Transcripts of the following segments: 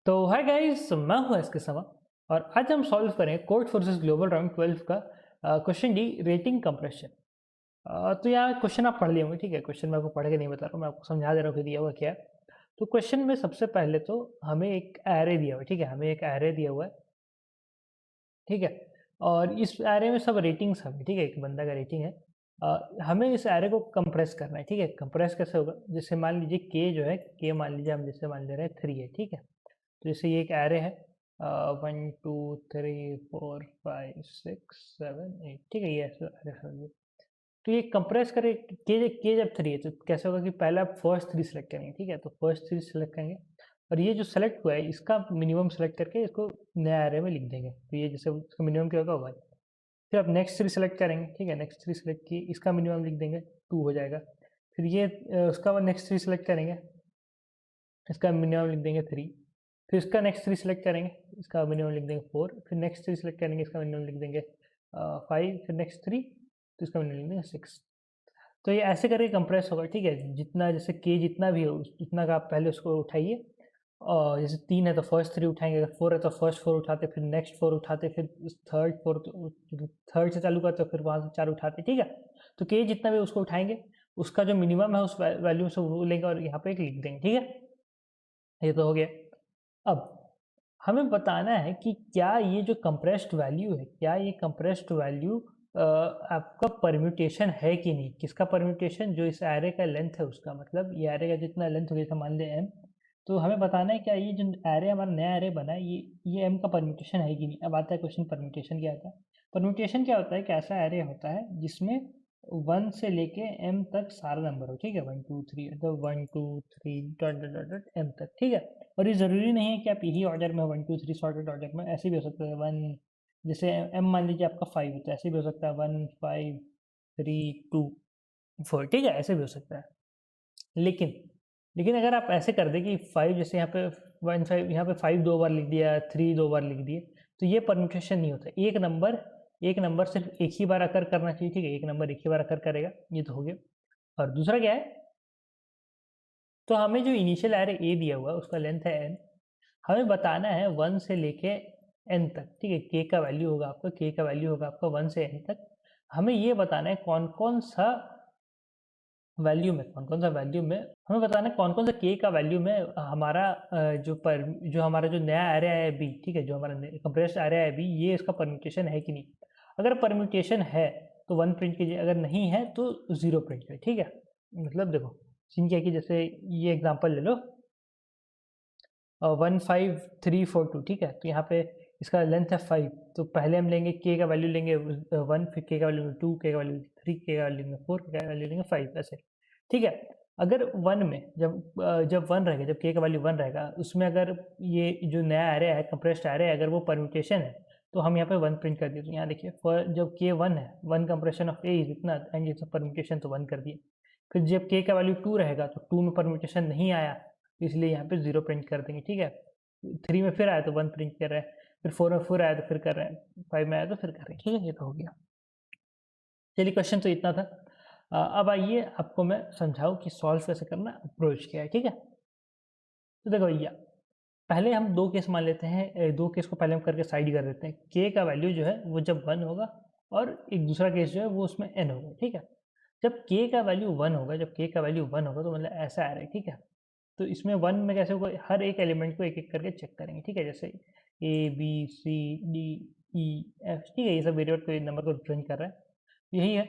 तो hi guys, मैं हूं एसके समा और आज हम सॉल्व करें कोर्ट फोर्सेस ग्लोबल राउंड 12 का क्वेश्चन डी रेटिंग कंप्रेशन। तो यहाँ क्वेश्चन आप पढ़ लिए होंगे, ठीक है। क्वेश्चन मैं आपको पढ़ के नहीं बता रहा हूँ, मैं आपको समझा दे रहा हूँ कि दिया हुआ क्या है। तो क्वेश्चन में सबसे पहले तो हमें एक एरे दिया हुआ है, ठीक है। हमें एक एरे दिया हुआ है, ठीक है। और इस एरे में सब रेटिंग्स हैं, ठीक है। एक बंदा का रेटिंग है। हमें इस एरे को कंप्रेस करना है, ठीक है। कंप्रेस कैसे होगा? जैसे मान लीजिए के जो है, के मान लीजिए हम जैसे मान ले रहे हैं 3 है, ठीक है। तो जैसे ये एक एरे है, 1 2 3 4 5 6 7 8, ठीक है। ये ऐसे एरे समझिए। तो ये कंप्रेस करे के जब 3 है तो कैसे होगा कि पहले आप फर्स्ट 3 सेलेक्ट करेंगे, ठीक है। तो फर्स्ट 3 सेलेक्ट करेंगे और ये जो सेलेक्ट हुआ है इसका मिनिमम सेलेक्ट करके इसको नया एरे में लिख देंगे। तो ये जैसे इसका मिनिमम क्या होगा 1। फिर आप नेक्स्ट 3 सेलेक्ट करेंगे, ठीक है। नेक्स्ट 3 सेलेक्ट किए, इसका मिनिमम लिख देंगे 2 हो जाएगा। फिर ये उसका नेक्स्ट 3 सेलेक्ट करेंगे, इसका मिनिमम लिख देंगे 3। फिर इसका नेक्स्ट 3 सेलेक्ट करेंगे, इसका मिनिमम लिख देंगे 4। फिर नेक्स्ट 3 सेलेक्ट करेंगे, इसका मिनिमम लिख देंगे 5। फिर नेक्स्ट 3, तो इसका मिनिमम लिख देंगे 6। तो ये ऐसे करके कंप्रेस होगा, ठीक है। जितना जैसे के जितना भी हो उतना का आप पहले उसको उठाइए। और जैसे 3 है तो फर्स्ट 3 उठाएंगे, अगर 4 है तो फर्स्ट 4 उठाते, फिर नेक्स्ट 4 उठाते, फिर थर्ड 4, थर्ड से चालू करते फिर वहाँ से 4 उठाते, ठीक है। तो के जितना भी उसको उठाएंगे, उसका जो मिनिमम है उस वैल्यू से वो लेंगे और यहाँ पे एक लिख देंगे, ठीक है। ये तो हो गया। अब हमें बताना है कि क्या ये जो कंप्रेस्ड वैल्यू है, क्या ये कंप्रेस्ड वैल्यू आपका परम्यूटेशन है कि नहीं। किसका परम्यूटेशन? जो इस एरे का लेंथ है उसका, मतलब ये एरे का जितना लेंथ हो गया मान ले m। तो हमें बताना है क्या ये जो एरे हमारा नया एरे बना है ये m का परम्यूटेशन है कि नहीं। अब आता है क्वेश्चन, परम्यूटेशन क्या होता है। परम्यूटेशन क्या होता है कि ऐसा एरे होता है जिसमें 1 से लेके m तक सारा नंबर हो, ठीक है। 1 2 3 तो 1 2 3 dot dot dot dot m तक, ठीक है। और ये ज़रूरी नहीं है कि आप यही ऑर्डर में 1 2 3 सॉर्टेड ऑर्डर में, ऐसे भी हो सकता है 1, जैसे m मान लीजिए आपका 5 है तो ऐसे भी हो सकता है 1 5 3 2 4, ठीक है। ऐसे भी हो सकता है। लेकिन लेकिन अगर आप ऐसे कर दें कि 5 जैसे यहाँ पे 1 5, यहाँ पे 5 2 बार लिख दिया, 3 2 बार लिख दिए, तो ये परम्यूटेशन नहीं होता। एक नंबर सिर्फ एक ही बार अकर करना चाहिए, ठीक है। एक नंबर एक ही बार अकर करेगा, ये तो हो गया। और दूसरा क्या है, तो हमें जो इनिशियल एरे ए दिया हुआ है उसका लेंथ है n। हमें बताना है 1 से लेके n तक, ठीक है। k का वैल्यू होगा आपका, k का वैल्यू होगा आपका 1 से n तक। हमें ये बताना है कौन कौन सा वैल्यू में, कौन कौन सा वैल्यू में हमें बताना है कौन कौन सा k का वैल्यू में हमारा जो हमारा जो नया एरे आया है b, ठीक है। जो हमारा कंप्रेस्ड एरे आया है b, ये इसका परम्यूटेशन है कि नहीं। अगर परम्यूटेशन है तो 1 प्रिंट कीजिए, अगर नहीं है तो 0 प्रिंट कीजिए, ठीक है। मतलब देखो सीन क्या है कि जैसे ये एग्जांपल ले लो, 15342, ठीक है। तो यहाँ पे इसका लेंथ है 5, तो पहले हम लेंगे के का वैल्यू लेंगे 1, फिर के का वैल्यू 2, के का वैल्यू 3, के का वैल्यू 4, के का वैल्यू लेंगे 5, ऐसे, ठीक है। अगर 1 में जब 1 रहेगा, जब के का वैल्यू 1 रहेगा, उसमें अगर ये जो नया एरे है, कंप्रेस्ड एरे है, अगर वो परम्यूटेशन है तो हम यहाँ पे 1 प्रिंट कर दिए। तो यहाँ देखिए जब के 1 है, 1 कंप्रेशन ऑफ ए इज इतना एंड इट्स परम्यूटेशन, तो 1 कर दिए। फिर जब के का वैल्यू 2 रहेगा तो 2 में परम्यूटेशन नहीं आया, तो इसलिए यहाँ पे 0 प्रिंट कर देंगे, ठीक है। 3 में फिर आया तो 1 प्रिंट कर रहे हैं, फिर 4 में फिर आया तो फिर कर रहे हैं, 5 में आया तो फिर कर रहे हैं, ठीक है। ये तो हो गया। चलिए क्वेश्चन तो इतना था। अब आइए आपको मैं समझाऊँ कि सॉल्व कैसे करना, अप्रोच क्या है, ठीक है। तो देखो भैया, पहले हम 2 केस मान लेते हैं, 2 केस को पहले हम करके साइड कर देते हैं। के का वैल्यू जो है वो जब 1 होगा और एक दूसरा केस जो है वो उसमें n होगा, ठीक है। जब के का वैल्यू 1 होगा, जब के का वैल्यू 1 होगा तो मतलब ऐसा आ रहा है, ठीक है। तो इसमें 1 में कैसे होगा, हर एक एलिमेंट को एक एक करके चेक करेंगे, ठीक है। जैसे A B C D E F, ठीक है। ये सब वेरिएबल को नंबर को रिप्रेजेंट कर रहा है, यही है।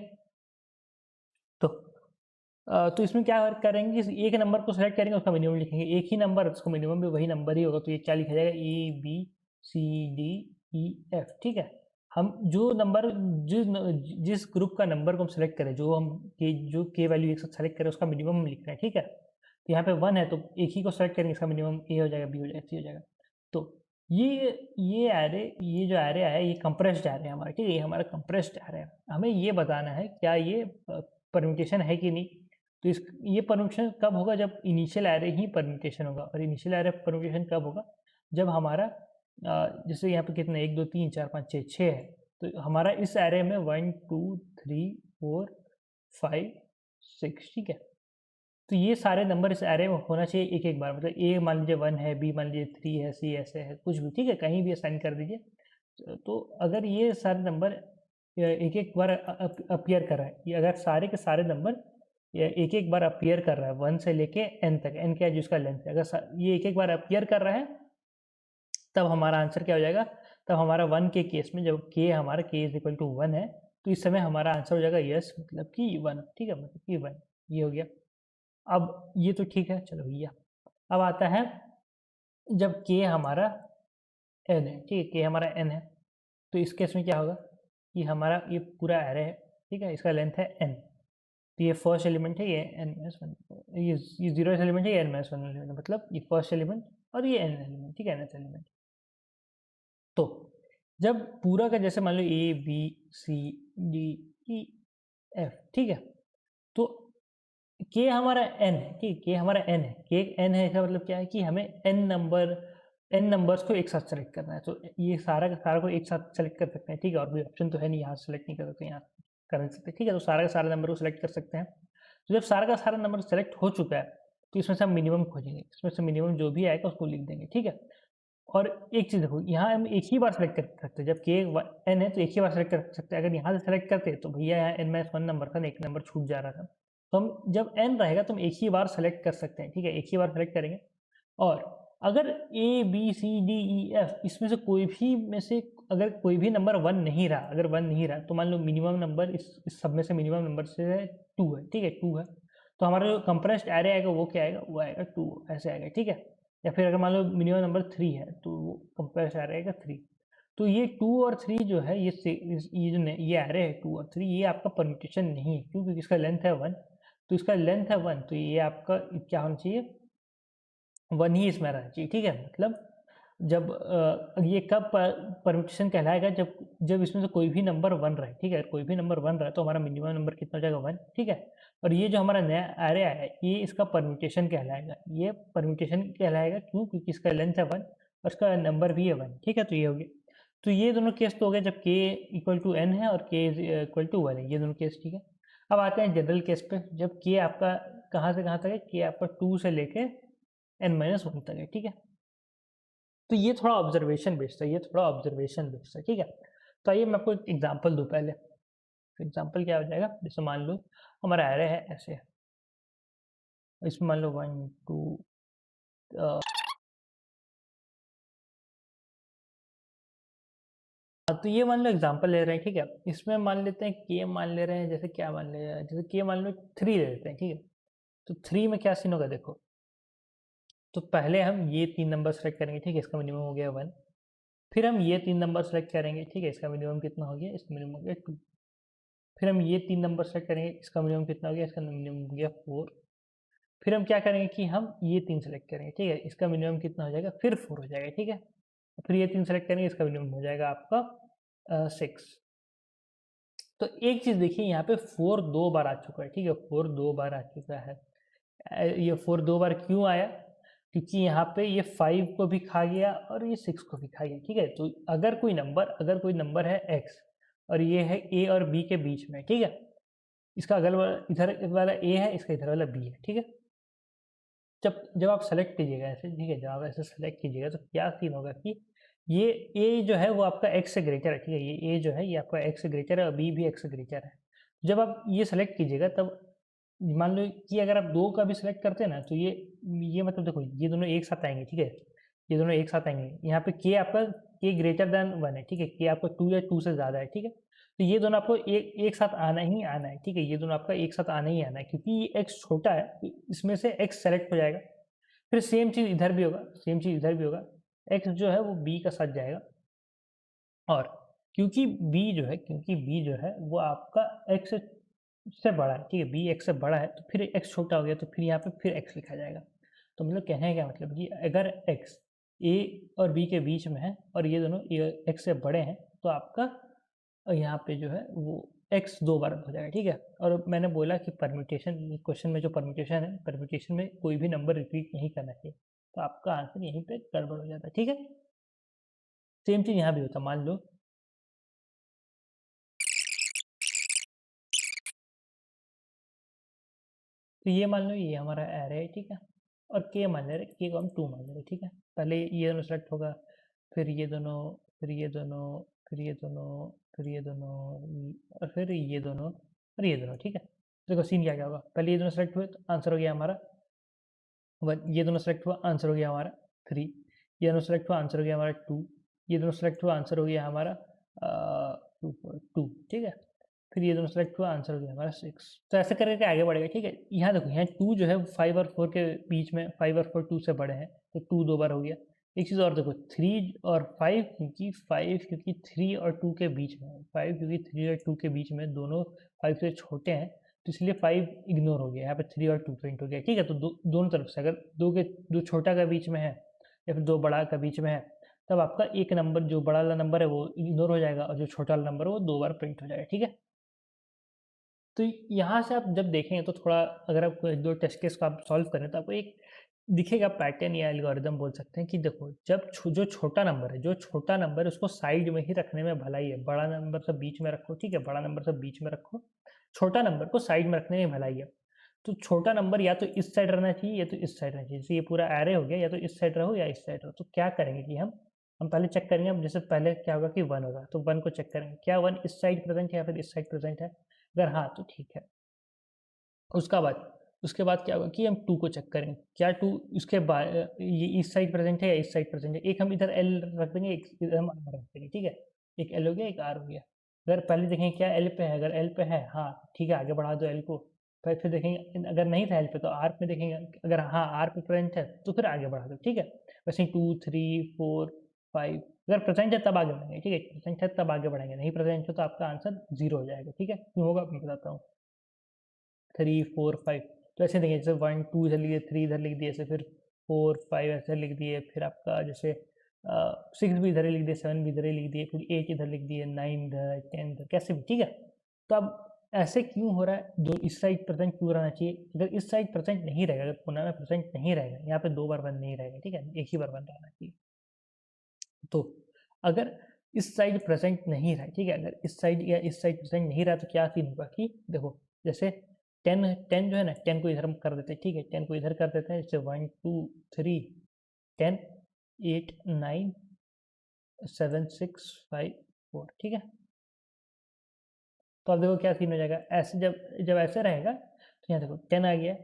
तो तो इसमें क्या करेंगे कि एक नंबर को सेलेक्ट करेंगे, उसका मिनिमम लिखेंगे। एक ही नंबर, उसका मिनिमम भी वही नंबर ही होगा, तो ये क्या लिखा जाएगा, A B C D E F, ठीक है। हम जो नंबर जिस ग्रुप का नंबर को हम सेलेक्ट करें, जो के वैल्यू एक साथ सेलेक्ट करें, उसका मिनिमम हम लिख रहे हैं, ठीक है। तो यहाँ पे 1 है तो एक ही को सेलेक्ट करेंगे, इसका मिनिमम ए हो जाएगा, बी हो जाएगा, सी हो जाएगा। तो ये जो एरे है ये कंप्रेस्ड एरे है हमारा, ठीक है। ये हमारा कंप्रेस्ड एरे है। हमें ये बताना है क्या ये परम्यूटेशन है कि नहीं। तो ये परम्यूटेशन कब होगा, जब इनिशियल एरे ही परम्यूटेशन होगा। और इनिशियल एरे परम्यूटेशन कब होगा, जब हमारा जैसे यहाँ पे कितने 1 2 3 4 5 6 6 है, तो हमारा इस एरे में 1 2 3 4 5 6, ठीक है। तो ये सारे नंबर इस एरे में होना चाहिए एक एक बार, मतलब ए मान लीजिए 1 है, बी मान लीजिए 3 है, सी ऐसे है, कुछ भी, ठीक है, कहीं भी असाइन कर दीजिए। तो अगर ये सारे नंबर एक एक बार अपीयर कर रहा है, ये अगर सारे के सारे नंबर एक एक बार अपीयर कर रहा है 1 से लेके एन तक, एन क्या है जिसका लेंथ है, अगर ये एक एक बार अपीयर कर रहा है तब हमारा आंसर क्या हो जाएगा, तब हमारा 1 के केस में जब के हमारा के इज इक्वल टू 1 है तो इस समय हमारा आंसर हो जाएगा यस, मतलब कि 1, ठीक है, मतलब कि 1, ये हो गया। अब ये तो ठीक है, चलो भैया। अब आता है जब के हमारा एन है, ठीक है, के हमारा एन है, तो इस केस में क्या होगा कि हमारा ये पूरा एरे है, ठीक है, इसका लेंथ है एन, तो ये फर्स्ट एलिमेंट है, ये एन माइनस वन, ये जीरो एलिमेंट है, ये एन माइनस वन एलिमेंट, मतलब ये फर्स्ट एलिमेंट और ये एन एलिमेंट, ठीक है, एन एलिमेंट। तो जब पूरा का जैसे मान लो A B C D E F, ठीक है, तो के हमारा एन है, ठीक है, के हमारा एन है, के एन है, इसका मतलब क्या है कि हमें एन नंबर्स को एक साथ सेलेक्ट करना है, तो ये सारा का सारा को एक साथ सेलेक्ट कर सकते हैं, ठीक है, और कोई ऑप्शन तो है नहीं, यहाँ सेलेक्ट नहीं कर सकते, यहाँ कर सकते, ठीक है, तो सारा का सारा नंबर को सेलेक्ट कर सकते हैं। तो जब सारा का सारा नंबर सेलेक्ट हो चुका है तो इसमें से हम मिनिमम खोजेंगे, इसमें से मिनिमम जो भी आएगा उसको लिख देंगे, ठीक है। और एक चीज़ देखो, यहाँ हम एक ही बार सेलेक्ट कर सकते हैं, जब के एन है तो एक ही बार सेलेक्ट कर सकते हैं, अगर यहाँ से सेलेक्ट करते तो भैया यहाँ एन माइनस वन नंबर था, एक नंबर छूट जा रहा था, तो हम जब एन रहेगा तो हम एक ही बार सेलेक्ट कर सकते हैं, ठीक है, एक ही बार सेलेक्ट करेंगे। और अगर A B C D E F इसमें से कोई भी में से अगर कोई भी नंबर वन नहीं रहा, अगर वन नहीं रहा तो मान लो मिनिमम नंबर इस सब में से मिनिमम नंबर से 2 है, ठीक है, 2 है, तो हमारा जो कंप्रेस्ड एरे आएगा वो क्या आएगा, वो आएगा 2, ऐसे आएगा, ठीक है। या फिर अगर मान लो मिनिमम नंबर 3 है तो वो कंप्रेस्ड एरे आएगा 3। तो ये 2 और 3 जो है ये जो ये एरे है 2 और 3, ये आपका परम्यूटेशन नहीं है, क्योंकि इसका लेंथ है 1, तो इसका लेंथ है 1, तो ये आपका क्या होना चाहिए, 1 ही इसमें रहना चाहिए, ठीक है। मतलब जब ये कब परम्यूटेशन कहलाएगा, जब जब इसमें से कोई भी नंबर 1 रहे, ठीक है, कोई भी नंबर 1 रहे तो हमारा मिनिमम नंबर कितना हो जाएगा 1, ठीक है। और ये जो हमारा नया एरे आया है ये इसका परम्यूटेशन कहलाएगा, ये परम्यूटेशन कहलाएगा क्यों, क्योंकि इसका लेंथ है 1 और इसका नंबर भी है 1, ठीक है। तो ये हो गया, तो ये दोनों केस तो हो गए जब के इक्वल टू एन है और के इक्वल टू 1 है, ये दोनों केस, ठीक है। अब आते हैं जनरल केस पे, जब के आपका कहाँ से कहाँ तक है, के आपका 2 से लेके एन माइनस 1 तक है, ठीक है। तो ये थोड़ा ऑब्जर्वेशन बेस्ड है, ये थोड़ा ऑब्जर्वेशन बेस्ड है, ठीक है। तो आइए मैं आपको एक एग्जांपल दूं पहले। एग्जांपल क्या हो जाएगा, जैसे मान लो हमारा एरे है ऐसे, इसमें मान लो 1 2 तो ये मान लो एग्जांपल ले रहे हैं, ठीक है। इसमें मान लेते हैं के मान ले रहे हैं, जैसे क्या मान ले रहे हैं, जैसे के मान लो 3 ले लेते हैं, ठीक है। तो 3 में क्या सीन होगा देखो, तो पहले हम ये 3 नंबर सेलेक्ट करेंगे, ठीक है, इसका मिनिमम हो गया 1। फिर हम ये 3 नंबर सेलेक्ट करेंगे, ठीक है, इसका मिनिमम कितना हो गया, इसका मिनिमम हो गया 2। फिर हम ये 3 नंबर सेलेक्ट करेंगे, इसका मिनिमम कितना हो गया, इसका मिनिमम हो गया 4। फिर हम क्या करेंगे कि हम ये 3 सेलेक्ट करेंगे, ठीक है, इसका मिनिमम कितना हो जाएगा, फिर 4 हो जाएगा, ठीक है। फिर ये 3 सेलेक्ट करेंगे, इसका मिनिमम हो जाएगा आपका 6। तो एक चीज़ देखिए, यहाँ पे 4 2 बार आ चुका है, ठीक है, 4 2 बार आ चुका है। ये 4 2 बार क्यों आया, क्योंकि यहाँ पे ये 5 को भी खा गया और ये 6 को भी खा गया, ठीक है। तो अगर कोई नंबर है x और ये है a और b के बीच में, ठीक है, इसका अगल वाला इधर वाला a है, इसका इधर वाला b है, ठीक है। जब जब आप सेलेक्ट कीजिएगा ऐसे, ठीक है, जब आप ऐसे सेलेक्ट कीजिएगा तो क्या सीन होगा कि ये a जो है वो आपका x से ग्रेटर है, ठीक है, ये a जो है ये आपका x से ग्रेटर है और b भी x से ग्रेटर है। जब आप ये सेलेक्ट कीजिएगा तब मान लो कि अगर आप 2 का भी सिलेक्ट करते हैं ना तो ये मतलब देखो ये दोनों एक साथ आएंगे, ठीक है, ये दोनों एक साथ आएंगे। यहाँ पे के आपका के ग्रेटर देन 1 है, ठीक है, के आपका 2 या 2 से ज़्यादा है, ठीक है। तो ये दोनों आपको एक साथ आना ही आना है, ठीक है, ये दोनों आपका एक साथ आना ही आना है, क्योंकि ये x छोटा है तो इसमें से x सेलेक्ट हो जाएगा। फिर सेम चीज़ इधर भी होगा, सेम चीज़ इधर भी होगा, x जो है वो b का साथ जाएगा। और क्योंकि b जो है वो आपका x से बड़ा है, ठीक है, बी एक्स से बड़ा है तो फिर एक्स छोटा हो गया तो फिर यहाँ पे फिर एक्स लिखा जाएगा। तो मतलब कहने का क्या मतलब कि अगर एक्स ए और बी के बीच में है और ये दोनों एक्स से बड़े हैं तो आपका यहाँ पे जो है वो एक्स 2 बार हो जाएगा, ठीक है। और मैंने बोला कि परम्यूटेशन, क्वेश्चन में जो परम्यूटेशन है, परम्यूटेशन में कोई भी नंबर रिपीट नहीं करना चाहिए, तो आपका आंसर यहीं पे गड़बड़ हो जाता है, ठीक है। सेम चीज़ यहाँ भी होता, मान लो तो ये मान लो ये हमारा एरे है, ठीक है, और के मान ले रहे, के को हम 2 मान ले रहे, ठीक है। पहले ये दोनों सेलेक्ट होगा, फिर ये दोनों, फिर ये दोनों, फिर ये दोनों, फिर ये दोनों, और फिर ये दोनों और ये दोनों, ठीक है। देखो सीन क्या क्या होगा, पहले ये दोनों सेलेक्ट हुए तो आंसर हो गया हमारा 1, ये दोनों सेलेक्ट हुआ आंसर हो गया हमारा 3, ये दोनों सेलेक्ट हुआ आंसर हो गया हमारा 2, ये दोनों सेलेक्ट हुआ आंसर हो गया हमारा 2, ठीक है। फिर ये दोनों सेलेक्ट हुआ आंसर हो गया हमारा 6। तो ऐसे करके आगे बढ़ेगा, ठीक है। यहाँ देखो, यहाँ 2 जो है 5 और 4 के बीच में, 5 और 4 2 से बड़े हैं, तो 2 2 बार हो गया। एक चीज़ और देखो, 3 और 5 क्योंकि 3 और 2 के बीच में, 5 क्योंकि 3 और 2 के बीच में दोनों 5 से छोटे हैं, तो इसलिए 5 इग्नोर हो गया, यहाँ पे 3 और 2 प्रिंट हो गया, ठीक है। तो दोनों तरफ से अगर दो छोटा का बीच में है या फिर दो बड़ा का बीच में है, तब आपका एक नंबर, जो बड़ा वाला नंबर है वो इग्नोर हो जाएगा, और जो छोटा वाला नंबर है वो 2 बार प्रिंट हो जाएगा, ठीक है। तो यहाँ से आप जब देखेंगे तो थोड़ा, अगर आप एक दो टेस्ट केस को आप सॉल्व करें तो आपको एक दिखेगा पैटर्न या एल्गोरिदम बोल सकते हैं कि देखो, जब जो छोटा नंबर है, उसको साइड में ही रखने में भलाई है। बड़ा नंबर सब बीच में रखो, ठीक है, बड़ा नंबर सब बीच में रखो, छोटा नंबर को साइड में रखने में भलाई है। तो छोटा नंबर या तो इस साइड रहना चाहिए या तो इस साइड रहना चाहिए। जैसे ये पूरा एरे हो गया, या तो इस साइड रहो या इस साइड रहो। तो क्या करेंगे कि हम पहले चेक करेंगे। अब जैसे पहले क्या होगा कि 1 होगा, तो 1 को चेक करेंगे, क्या 1 इस साइड प्रेजेंट है या फिर इस साइड प्रेजेंट है। अगर हाँ तो ठीक है। उसके बाद क्या होगा कि हम 2 को चेक करेंगे, क्या 2 इसके बाद ये इस साइड प्रेजेंट है या इस साइड प्रेजेंट है। एक हम इधर एल रख देंगे, एक इधर हम आर रख देंगे, ठीक है। एक एल हो गया, एक आर हो गया। अगर पहले देखेंगे क्या एल पे है, अगर एल पे है हाँ ठीक है, आगे बढ़ा दो एल को। फिर देखेंगे अगर नहीं था एल पे तो आर पे देखेंगे, अगर हाँ आर पे प्रेजेंट है तो फिर आगे बढ़ा दो, ठीक है। वैसे 2 3 4 5 अगर प्रेजेंट है तब आगे बढ़ेंगे, ठीक है। प्रेजेंट है तब आगे बढ़ेंगे, नहीं प्रेजेंट है तो आपका आंसर 0 हो जाएगा, ठीक है। क्यों होगा मैं बताता हूँ। 3 4 5 तो ऐसे देखिए, जैसे 1 2 इधर लिख दिए, 3 इधर लिख दिए, ऐसे फिर 4 5 ऐसे लिख दिए, फिर आपका जैसे 6 भी इधर ही लिख दिए, 7 भी इधर ही लिख दिए, फिर 8 इधर लिख दिए, 9 इधर, 10 इधर, कैसे भी, ठीक है। तो अब ऐसे क्यों हो रहा है, जो इस साइड प्रेजेंट क्यों रहना चाहिए। अगर इस साइड प्रेजेंट नहीं रहेगा, अगर पुनः में प्रेजेंट नहीं रहेगा, यहाँ पे 2 बार 1 नहीं रहेगा, ठीक है, एक ही बार 1 रहना चाहिए। तो अगर इस साइड प्रेजेंट नहीं रहा, ठीक है, अगर इस साइड या इस साइड प्रेजेंट नहीं रहा तो क्या सीन होगा कि देखो, जैसे 10 जो है ना, 10 को इधर हम कर देते हैं, ठीक है, 10 को इधर कर देते हैं, जैसे 1 2 3 10 8 9 7 6 5 4, ठीक है। तो अब देखो क्या सीन हो जाएगा, ऐसे जब ऐसे रहेगा तो यहाँ देखो 10 आ गया,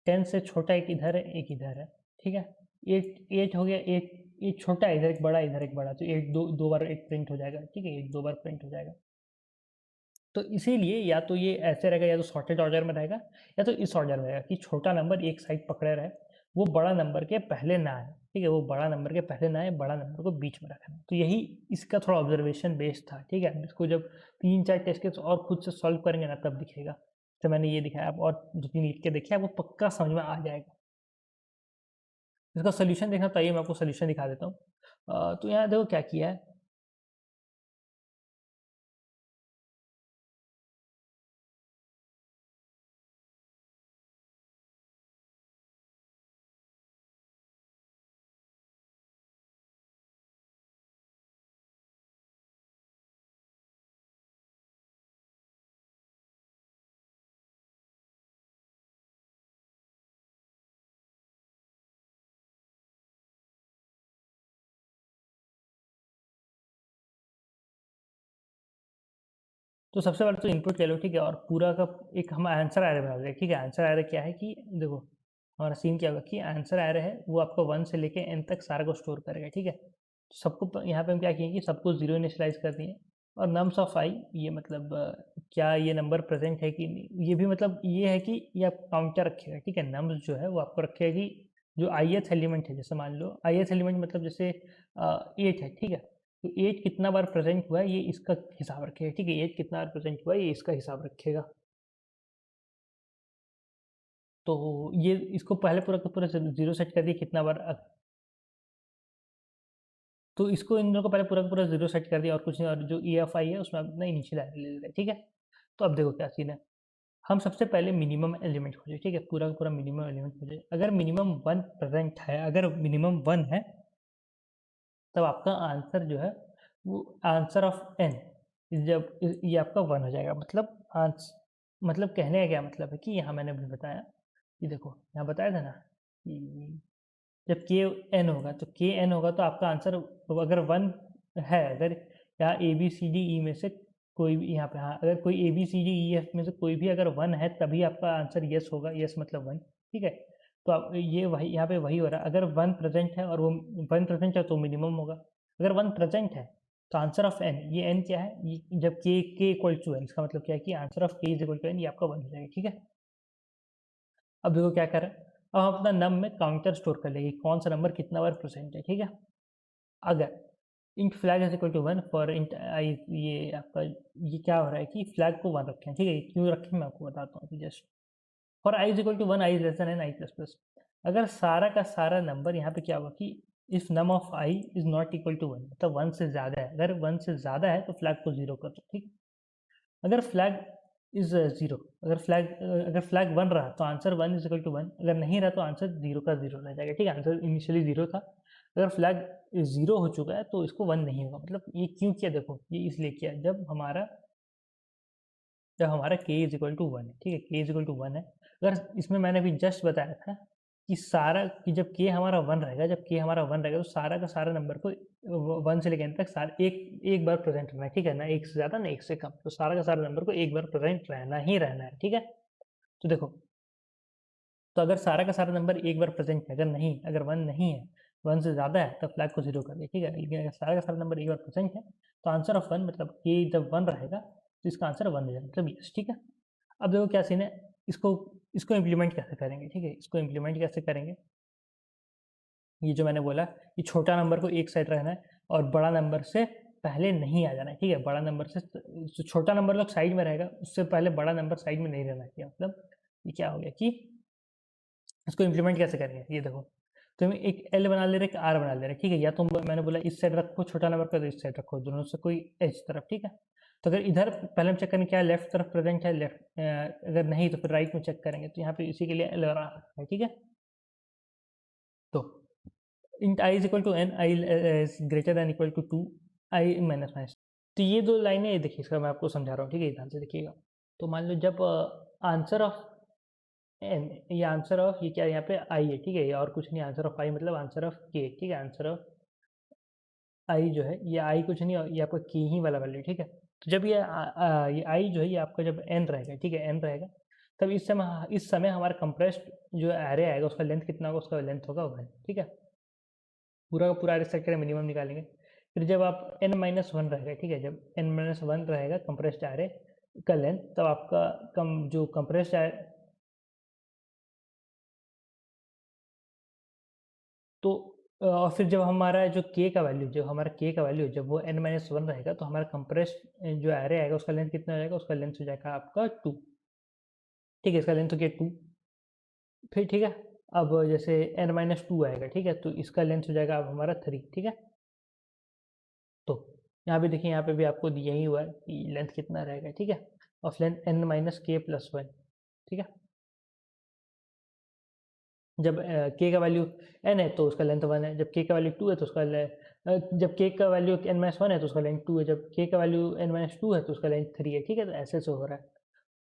10 से छोटा एक इधर है, एक इधर है, ठीक है। 8 हो गया, एक छोटा है इधर, एक बड़ा इधर, एक बड़ा, तो 8 दो बार 8 प्रिंट हो जाएगा, ठीक है, 8 2 बार प्रिंट हो जाएगा। तो इसीलिए या तो ये ऐसे रहेगा, या तो सॉर्टेड ऑर्डर में रहेगा, या तो इस ऑर्डर में रहेगा कि छोटा नंबर एक साइड पकड़े रहे, वो बड़ा नंबर के पहले ना है, ठीक है, वो बड़ा नंबर के पहले ना है, बड़ा नंबर को बीच में रखना है। तो यही इसका थोड़ा ऑब्जर्वेशन बेस्ड था, ठीक है। इसको जब 3 4 टेस्ट केस और खुद से सॉल्व करेंगे ना तब दिखेगा। तो मैंने ये दिखाया, आप और 2 3 लिख के देखिए, आपको पक्का समझ में आ जाएगा। इसका सोल्यूशन देखना तो आइए मैं आपको सोल्यूशन दिखा देता हूँ। तो यहाँ देखो क्या किया है। तो सबसे पहले तो इनपुट ले लो, ठीक है, और पूरा का एक हम आंसर एरे बना देंगे, ठीक है। आंसर एरे क्या है कि देखो हमारा सीन क्या होगा कि आंसर एरे है वो आपका 1 से लेके n तक सारा को स्टोर करेगा, ठीक है। सबको यहाँ पे हम क्या किए कि सबको 0 इनिशियलाइज कर दिए, और नम्स ऑफ i, ये मतलब क्या ये नंबर प्रेजेंट है कि नहीं, ये भी मतलब ये है कि ये आप काउंटर रखेगा, ठीक है। नम्स जो है वो आपको रखेगा कि जो ith एलिमेंट है, जैसे मान लो ith एलिमेंट मतलब जैसे 8 है, ठीक है। तो 8 कितना बार प्रेजेंट हुआ है ये इसका हिसाब रखेगा, ठीक है। 8 कितना बार प्रेजेंट हुआ है ये इसका हिसाब रखेगा। तो ये इसको पहले पूरा का पूरा 0 सेट कर दिया, कितना बार तो इसको इन दोनों को पहले पूरा का पूरा 0 सेट कर दिया और कुछ नहीं, और जो EFI है उसमें अपना इनिशियल एरे ले लेते हैं, ठीक है। तो अब देखो क्या सीन है, हम सबसे पहले मिनिमम एलिमेंट खोजे, ठीक है, पूरा का पूरा मिनिमम एलिमेंट खोजे। अगर मिनिमम 1 प्रेजेंट है, अगर मिनिमम 1 है, तब आपका आंसर जो है वो आंसर ऑफ n, जब ये आपका 1 हो जाएगा। मतलब कहने का क्या मतलब है कि यहाँ मैंने भी बताया ये देखो यहाँ बताया था ना कि जब के एन होगा तो के एन होगा तो आपका आंसर अगर 1 है, अगर यहाँ ए बी सी डी ई में से कोई भी यहाँ पे, हाँ अगर कोई A B C D E F में से कोई भी अगर 1 है तभी आपका आंसर यस होगा, यस मतलब 1, ठीक है। तो आप ये वही यहाँ पे वही हो रहा है, अगर 1 प्रेजेंट है और वो 1 प्रेजेंट है तो मिनिमम होगा। अगर 1 प्रेजेंट है तो आंसर ऑफ एन, ये एन क्या है, ये जब के इक्वल टू एन, इसका मतलब क्या है कि आंसर ऑफ के इज इक्वल टू एन, ये आपका 1 हो जाएगा, ठीक है। अब देखो क्या कर रहे हैं, अब हम अपना नम में काउंटर स्टोर कर लेंगे कौन सा नंबर कितना बार प्रेजेंट है, ठीक है। अगर int flag is equal to 1 for int I, ये आपका ये क्या हो रहा है कि फ्लैग को 1 रखें, ठीक है। क्यों रखें मैं आपको बताता हूँ just. For I is equal to 1 I is less than N I plus plus, अगर सारा का सारा नंबर यहाँ पे क्या होगा कि if num of I is not equal to 1, मतलब 1 से ज़्यादा है, अगर 1 से ज़्यादा है तो फ्लैग को 0 कर दो, ठीक। अगर फ्लैग इज 0, अगर फ्लैग 1 रहा तो आंसर 1 इज इक्वल टू 1, अगर नहीं रहा तो आंसर 0 का 0 रह जाएगा, ठीक है। आंसर इनिशियली 0 था, अगर फ्लैग 0 हो चुका है तो इसको 1 नहीं होगा। मतलब ये क्यों किया, देखो ये इसलिए किया जब हमारा k इज इक्वल टू 1 है, ठीक है। k इज इक्वल टू 1 है, अगर इसमें मैंने अभी जस्ट बताया था कि सारा कि जब k हमारा 1 रहेगा, जब k हमारा 1 रहेगा तो सारा का सारा नंबर को 1 से लेकर n तक सारा एक बार प्रेजेंट रहना है, ठीक है ना, एक से ज़्यादा ना एक से कम, तो सारा का सारा नंबर को एक बार प्रेजेंट रहना ही रहना है, ठीक है। तो देखो, तो अगर सारा का सारा नंबर एक बार प्रेजेंट है, अगर 1 नहीं है, 1 से ज़्यादा है तब फ्लैग को 0 कर दिया, ठीक है। लेकिन अगर सारा का सारा नंबर एक बार प्रेजेंट है तो आंसर ऑफ 1 मतलब k जब 1 रहेगा तो इसका आंसर 1 हो जाएगा, मतलब यस, ठीक है। अब देखो क्या सीन है, इसको इम्प्लीमेंट कैसे करेंगे, ठीक है। इसको इम्प्लीमेंट कैसे करेंगे, ये जो मैंने बोला कि छोटा नंबर को एक साइड रहना है और बड़ा नंबर से पहले नहीं आ जाना है, ठीक है। बड़ा नंबर से छोटा नंबर लोग साइड में रहेगा, उससे पहले बड़ा नंबर साइड में नहीं रहना चाहिए। मतलब ये क्या हो गया कि इसको इम्प्लीमेंट कैसे करेंगे, ये देखो, तो हम एक एल बना ले रहे, एक आर बना ले रहे, ठीक है। या तो मैंने बोला इस साइड रखो छोटा नंबर का, तो इस साइड रखो, दोनों से कोई एच तरफ, ठीक है। तो अगर इधर पहले हम चेक करेंगे क्या लेफ्ट तरफ प्रेजेंट है, लेफ्ट अगर नहीं तो फिर राइट में चेक करेंगे, तो यहाँ पे इसी के लिए एल और आर है, ठीक है। तो int i is equal to n, i is greater than equal to 2 i minus minus. तो ये दो लाइनें, ये देखिए, इसका मैं आपको समझा रहा हूँ, ठीक है, ध्यान से देखिएगा। तो मान लो जब आंसर ऑफ एन, ये आंसर ऑफ ये क्या यहाँ पे आई है, ठीक है, ये और कुछ नहीं, आंसर ऑफ आई मतलब आंसर ऑफ के, ठीक है। आंसर ऑफ आई जो है ये आई कुछ नहीं, ये आपका के ही वाला वैल्यू, ठीक है। तो जब ये आई जो है ये आपका जब एन रहेगा, ठीक है, एन रहेगा, तब इस समय हमारा कंप्रेस्ड जो एरे आएगा उसका लेंथ कितना होगा, उसका लेंथ होगा 1, ठीक है। पूरा का पूरा एरे सेट करें, मिनिमम निकालेंगे। फिर जब आप n माइनस 1 रहेगा, ठीक है, जब n माइनस 1 रहेगा कंप्रेस्ड एरे का लेंथ, तब आपका जो कंप्रेस्ड एरे, तो और फिर जब हमारा जो k का वैल्यू, जब वो n माइनस 1 रहेगा तो हमारा कंप्रेस्ड जो एरे आएगा उसका लेंथ कितना हो जाएगा, उसका लेंथ हो जाएगा आपका 2, ठीक है। इसका लेंथ हो गया 2, फिर ठीक है। अब जैसे n माइनस 2 आएगा, ठीक है, तो इसका लेंथ हो जाएगा अब हमारा 3, ठीक है। तो यहाँ पे देखिए, यहाँ पे भी आपको यही हुआ है कि लेंथ कितना रहेगा, ठीक है, of length n minus k plus 1, ठीक है। जब k का वैल्यू n है तो उसका लेंथ 1 है, जब k का वैल्यू 2 है तो उसका जब k का वैल्यू n माइनस 1 है तो उसका लेंथ 2 है, जब k का वैल्यू n माइनस 2 है तो उसका लेंथ 3 है, ठीक है। तो ऐसे हो रहा है।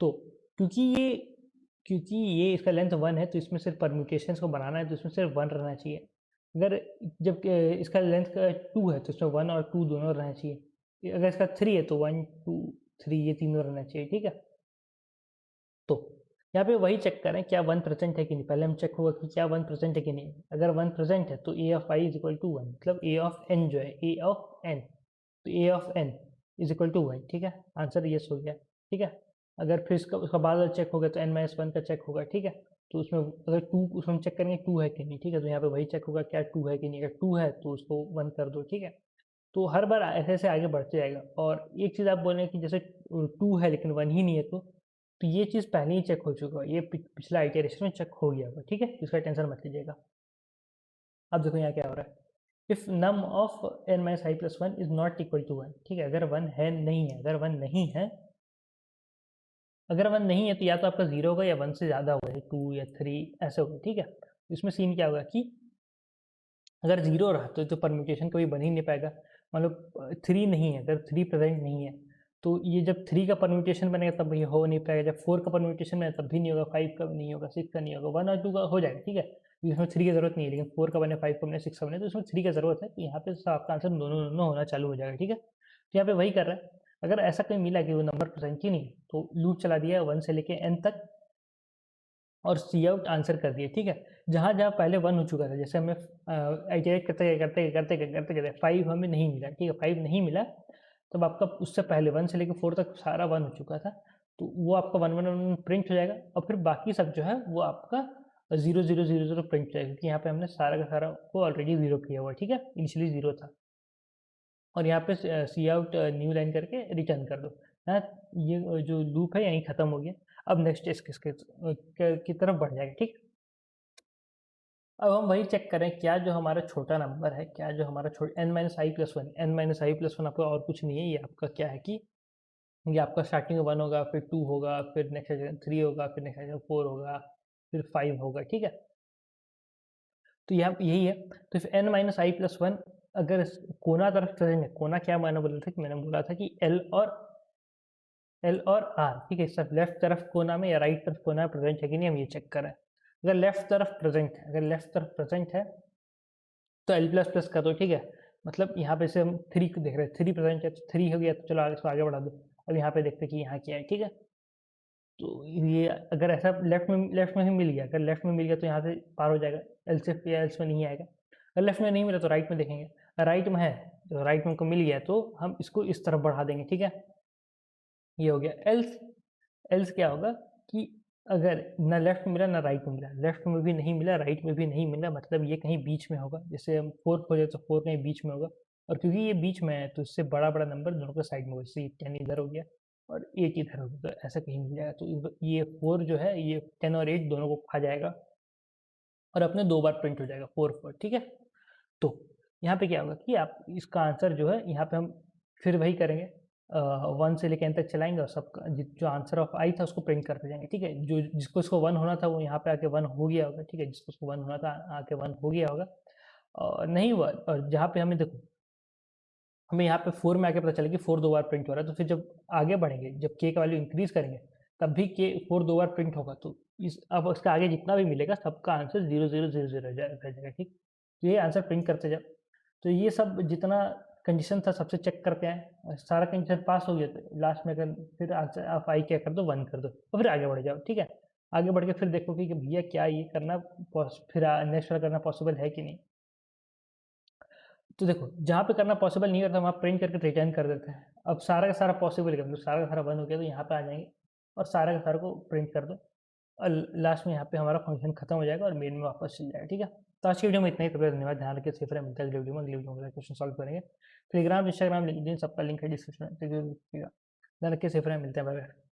तो क्योंकि ये इसका लेंथ 1 है तो इसमें सिर्फ परम्यूटेशंस को बनाना है, तो इसमें सिर्फ 1 रहना चाहिए। अगर जब इसका लेंथ का 2 है तो इसमें 1 और 2 दोनों रहना चाहिए, अगर इसका 3 है तो 1 2 3 ये तीनों रहना चाहिए, ठीक है। तो यहाँ पे वही चेक करें क्या 1 प्रेजेंट है कि नहीं, पहले हम चेक होगा कि क्या 1 प्रेजेंट है कि नहीं। अगर 1 प्रेजेंट है तो A of I is equal to 1, मतलब ए ऑफ एन जो है, ए ऑफ एन, तो A of N is equal to 1, ठीक है। आंसर यस हो गया, ठीक है। अगर फिर उसका बाद चेक होगा तो n माइनस 1 का चेक होगा, ठीक है। तो उसमें अगर 2, उसमें हम चेक करेंगे 2 है कि नहीं, ठीक है। तो यहाँ पे वही चेक होगा क्या 2 है कि नहीं, अगर 2 है तो उसको 1 कर दो, ठीक है। तो हर बार ऐसे ऐसे आगे बढ़ते जाएगा। और एक चीज़ आप बोलें कि जैसे 2 है लेकिन 1 ही नहीं है, तो ये चीज़ पहले ही चेक हो चुका है, ये पिछला आइटरेशन में चेक हो गया होगा, ठीक है। इसका टेंशन मत लीजिएगा। अब देखो यहाँ क्या हो रहा है, if num of n minus i plus 1 is not equal to 1, ठीक है। अगर 1 है नहीं है, अगर 1 नहीं है, तो या तो आपका 0 होगा या 1 से ज़्यादा होगा, 2 या 3 ऐसे होगा, ठीक है। इसमें सीन क्या होगा कि अगर 0 रहा तो परम्यूटेशन कभी बन ही नहीं पाएगा। मान लो 3 नहीं है, अगर 3 प्रेजेंट नहीं है तो ये जब 3 का परम्यूटेशन बनेगा तब ये हो नहीं पाएगा, जब 4 का परम्यूटेशन बनेगा तब भी नहीं होगा, 5 का नहीं होगा, 6 का नहीं होगा, 1 और 2 का हो जाएगा, ठीक है। इसमें 3 की ज़रूरत नहीं है, लेकिन 4 का बने, 5 का बने, 6 का बने, तो इसमें 3 की ज़रूरत है। तो यहाँ पे आपका आंसर दोनों होना चालू हो जाएगा, ठीक है। तो यहाँ पे वही कर रहा है। अगर ऐसा कहीं मिला कि वो नंबर प्रेजेंट ही नहीं, तो लूप चला दिया 1 से लेके n तक और सी आउट आंसर कर दिए, ठीक है। जहाँ जहाँ पहले 1 हो चुका था, जैसे हमें आइटरेट करते करते करते करते करते 5 हमें नहीं मिला, ठीक है, 5 नहीं मिला, तब आपका उससे पहले 1 से लेकर 4 तक सारा 1 हो चुका था, तो वो आपका 1 1 1 प्रिंट हो जाएगा। और फिर बाकी सब जो है वो आपका 0 0 0 0 प्रिंट हो जाएगा, क्योंकि यहाँ पे हमने सारा का सारा को ऑलरेडी 0 किया हुआ है, ठीक है, इनिशियली 0 था। और यहाँ पे सी आउट न्यू लाइन करके रिटर्न कर दो। हाँ, ये जो लूप है यहीं ख़त्म हो गया। अब नेक्स्ट इसके की तरफ बढ़ जाएगा, ठीक। अब हम वही चेक करें, क्या जो हमारा छोटा नंबर है, क्या जो हमारा n minus i plus one, n minus i plus one आपका और कुछ नहीं है, ये आपका क्या है कि ये आपका स्टार्टिंग में 1 होगा, फिर 2 होगा, फिर नेक्स्ट 3 होगा, फिर नेक्स्ट 4 होगा, फिर 5 होगा, ठीक है। तो यहाँ यही है। तो फिर n minus i plus one अगर कोना तरफ चलेंगे, कोना क्या मैंने बोला था कि मैंने बोला था कि L और R, ठीक है, सब लेफ्ट तरफ कोना में या राइट तरफ कोना में प्रेजेंट है कि नहीं, हम ये चेक करें। अगर लेफ्ट तरफ प्रेजेंट है, अगर लेफ्ट तरफ प्रेजेंट है तो L प्लस प्लस कर दो, ठीक है। मतलब यहाँ पे से हम 3 को देख रहे हैं, 3 प्रेजेंट है तो 3 हो गया, तो चलो इसको आगे बढ़ा दो। अब यहाँ पे देखते हैं कि यहाँ क्या है, ठीक है। तो ये अगर ऐसा लेफ्ट में ही मिल गया, अगर लेफ्ट में मिल गया तो यहाँ से पार हो जाएगा, एल से या एल्स में नहीं आएगा। अगर लेफ्ट में नहीं मिला तो राइट में देखेंगे, राइट में है तो राइट में को मिल गया तो हम इसको इस तरफ बढ़ा देंगे, ठीक है। ये हो गया। एल्स क्या होगा कि अगर ना लेफ्ट में मिला ना राइट में मिला, लेफ्ट में भी नहीं मिला, राइट में भी नहीं मिला, मतलब ये कहीं बीच में होगा। जैसे हम 4 खोजे तो 4 कहीं बीच में होगा, और क्योंकि ये बीच में है तो इससे बड़ा बड़ा नंबर दोनों के साइड में होगा, जैसे 10 इधर हो गया और 8 इधर हो गया, तो ऐसा कहीं मिल जाएगा। तो ये 4 जो है ये 10 और 8 दोनों को खा जाएगा और अपने 2 बार प्रिंट हो जाएगा 4 4, ठीक है। तो यहाँ पे क्या होगा कि आप इसका आंसर जो है यहाँ पे हम फिर वही करेंगे, 1 से लेकर n तक चलाएंगे और सबका जो आंसर ऑफ आई था उसको प्रिंट करते जाएंगे, ठीक है। जो जिसको इसको 1 होना था वो यहाँ पे आके 1 हो गया होगा, ठीक है, जिसको इसको 1 होना था आके 1 हो गया होगा, और नहीं हुआ, और जहाँ पे हमें देखो हमें यहाँ पे 4 में आके पता चला कि 4 2 बार प्रिंट हो रहा है, तो फिर जब आगे बढ़ेंगे, जब k का वैल्यू इंक्रीज करेंगे तब भी k 4 2 बार प्रिंट होगा, तो इस अब उसका आगे जितना भी मिलेगा सबका आंसर 0 0 0 0 रह जाएगा, ठीक। तो ये आंसर प्रिंट करते जाओ। तो ये सब जितना कंडीशन था सबसे चेक करते हैं, सारा कंडीशन पास हो गया तो लास्ट में अगर फिर आंसर आप आई क्या कर दो 1 कर दो और फिर आगे बढ़ जाओ, ठीक है। आगे बढ़ के फिर देखोगे कि भैया क्या ये करना फिर नेक्स्ट वाला करना पॉसिबल है कि नहीं। तो देखो जहाँ पे करना पॉसिबल नहीं करता वहाँ प्रिंट करके रिटर्न कर देते हैं। अब सारा का सारा पॉसिबल है, मतलब सारा का सारा 1 हो गया तो यहाँ पे आ जाएंगे और सारा का सारा को प्रिंट कर दो और लास्ट में यहाँ पे हमारा फंक्शन खत्म हो जाएगा और मेन में वापस चल जाएगा, ठीक है। तो आज की वीडियो में इतना ही, तो धन्यवाद, ध्यान रखिए, सेफ रहे, मिलता है अगली वीडियो में। अगली वीडियो में क्वेश्चन सॉल्व करेंगे। टेलीग्राम, इंस्टाग्राम, लिंक्डइन सबका लिंक है डिस्क्रिप्शन में, ध्यान रखिए, सेफ रहे, मिलते हैं, बाय बाय।